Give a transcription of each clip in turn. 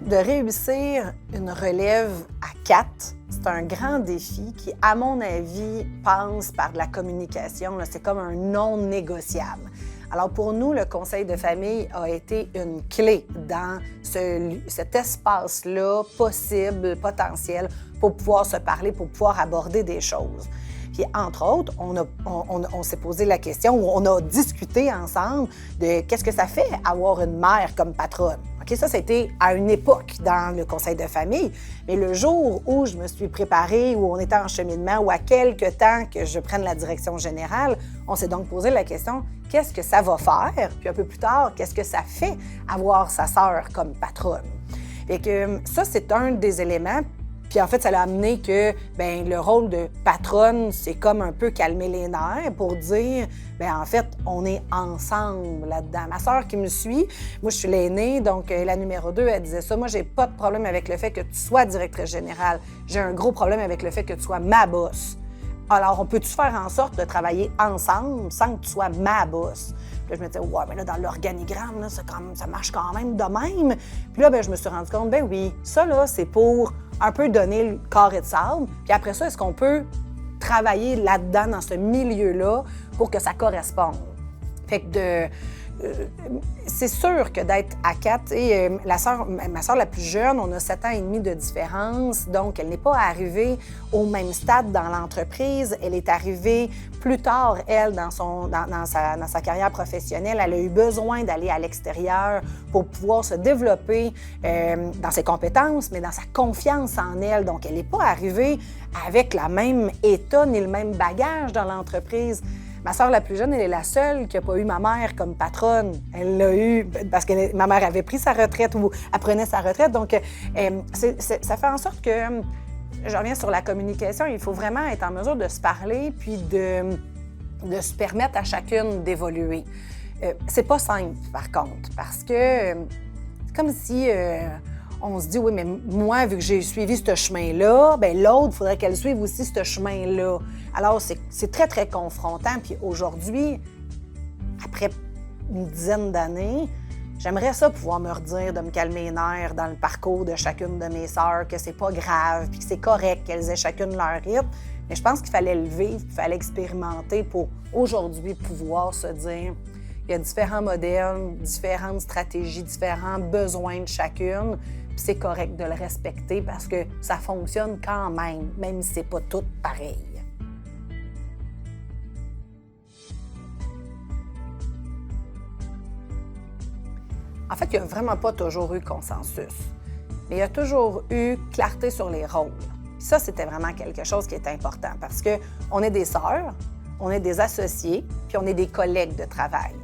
de réussir une relève à 4, c'est un grand défi qui, à mon avis, passe par de la communication. C'est comme un non négociable. Alors pour nous, le conseil de famille a été une clé dans cet espace-là possible, potentiel, pour pouvoir se parler, pour pouvoir aborder des choses. Puis, entre autres, on s'est posé la question, on a discuté ensemble de qu'est-ce que ça fait avoir une mère comme patronne. OK, ça, c'était à une époque dans le conseil de famille. Mais le jour où je me suis préparée, où on était en cheminement, ou à quelque temps que je prenne la direction générale, on s'est donc posé la question, qu'est-ce que ça va faire? Puis un peu plus tard, qu'est-ce que ça fait avoir sa sœur comme patronne? Et que ça, c'est un des éléments. Puis en fait, ça l'a amené que le rôle de patronne, c'est comme un peu calmer les nerfs pour dire, en fait, on est ensemble là-dedans. Ma sœur qui me suit, moi je suis l'aînée, donc la numéro 2, elle disait ça. Moi, j'ai pas de problème avec le fait que tu sois directrice générale. J'ai un gros problème avec le fait que tu sois ma boss. Alors, on peut-tu faire en sorte de travailler ensemble sans que tu sois ma boss? Puis là, je me disais, ouais, mais là, dans l'organigramme, là, ça marche quand même de même. Puis là, je me suis rendu compte, oui, ça, là, c'est pour un peu donner le carré de sable. Puis après ça, est-ce qu'on peut travailler là-dedans, dans ce milieu-là, pour que ça corresponde? Fait que c'est sûr que d'être à 4, et ma sœur la plus jeune, on a 7 ans et demi de différence, donc elle n'est pas arrivée au même stade dans l'entreprise. Elle est arrivée plus tard, elle, dans sa carrière professionnelle. Elle a eu besoin d'aller à l'extérieur pour pouvoir se développer dans ses compétences, mais dans sa confiance en elle. Donc, elle n'est pas arrivée avec le même état ni le même bagage dans l'entreprise. Ma sœur la plus jeune, elle est la seule qui n'a pas eu ma mère comme patronne. Elle l'a eu parce que ma mère avait pris sa retraite ou elle prenait sa retraite. Donc, ça fait en sorte que, je reviens sur la communication, il faut vraiment être en mesure de se parler puis de se permettre à chacune d'évoluer. C'est pas simple, par contre, parce que c'est comme si on se dit, oui, mais moi, vu que j'ai suivi ce chemin-là, l'autre, il faudrait qu'elle suive aussi ce chemin-là. Alors, c'est très, très confrontant. Puis aujourd'hui, après une dizaine d'années, j'aimerais ça pouvoir me redire, de me calmer les nerfs dans le parcours de chacune de mes sœurs, que c'est pas grave, puis que c'est correct qu'elles aient chacune leur rythme. Mais je pense qu'il fallait le vivre, qu'il fallait expérimenter pour aujourd'hui pouvoir se dire, il y a différents modèles, différentes stratégies, différents besoins de chacune. Puis c'est correct de le respecter parce que ça fonctionne quand même si c'est pas tout pareil. En fait, il n'y a vraiment pas toujours eu consensus, mais il y a toujours eu clarté sur les rôles. Puis ça, c'était vraiment quelque chose qui est important parce qu'on est des sœurs, on est des associés, puis on est des collègues de travail.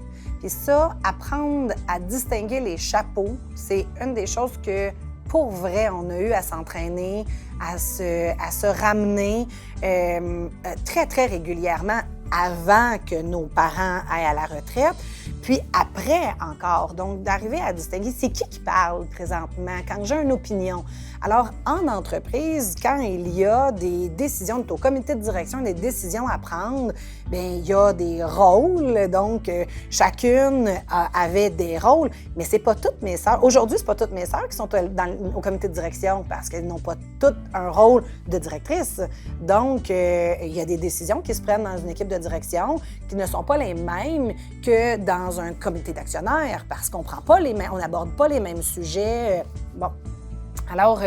Puis ça, apprendre à distinguer les chapeaux, c'est une des choses que, pour vrai, on a eu à s'entraîner, à se ramener très, très régulièrement avant que nos parents aillent à la retraite, puis après encore. Donc, d'arriver à distinguer c'est qui parle présentement, quand j'ai une opinion. Alors, en entreprise, quand il y a des décisions, au comité de direction, des décisions à prendre, il y a des rôles. Donc, chacune avait des rôles, mais c'est pas toutes mes sœurs. Aujourd'hui, c'est pas toutes mes sœurs qui sont au comité de direction parce qu'elles n'ont pas toutes un rôle de directrice. Donc, il y a des décisions qui se prennent dans une équipe de direction qui ne sont pas les mêmes que dans un comité d'actionnaires parce qu'on prend pas on n'aborde pas les mêmes sujets. Alors,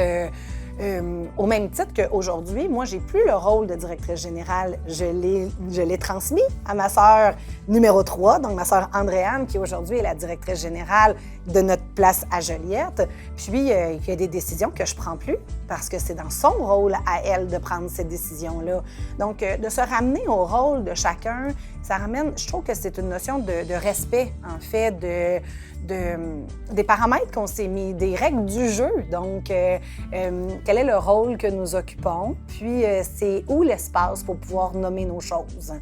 au même titre qu'aujourd'hui, moi, j'ai plus le rôle de directrice générale. Je l'ai transmis à ma sœur numéro 3, donc ma sœur Andréane, qui aujourd'hui est la directrice générale de notre place à Joliette. Puis, il y a des décisions que je prends plus parce que c'est dans son rôle à elle de prendre ces décisions-là. Donc, de se ramener au rôle de chacun, ça ramène, je trouve que c'est une notion de respect, en fait, des paramètres qu'on s'est mis, des règles du jeu. Donc, quel est le rôle que nous occupons, puis c'est où l'espace pour pouvoir nommer nos choses.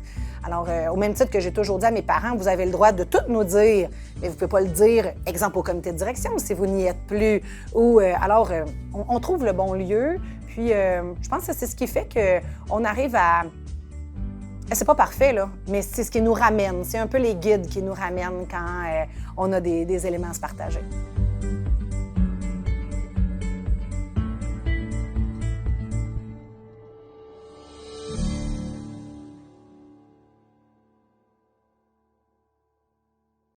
Alors, au même titre que j'ai toujours dit à mes parents, vous avez le droit de tout nous dire, mais vous ne pouvez pas le dire, exemple, au comité de direction, si vous n'y êtes plus. Ou alors, on trouve le bon lieu, puis je pense que c'est ce qui fait qu'on arrive à... C'est pas parfait, là, mais c'est ce qui nous ramène. C'est un peu les guides qui nous ramènent quand on a des éléments à se partager.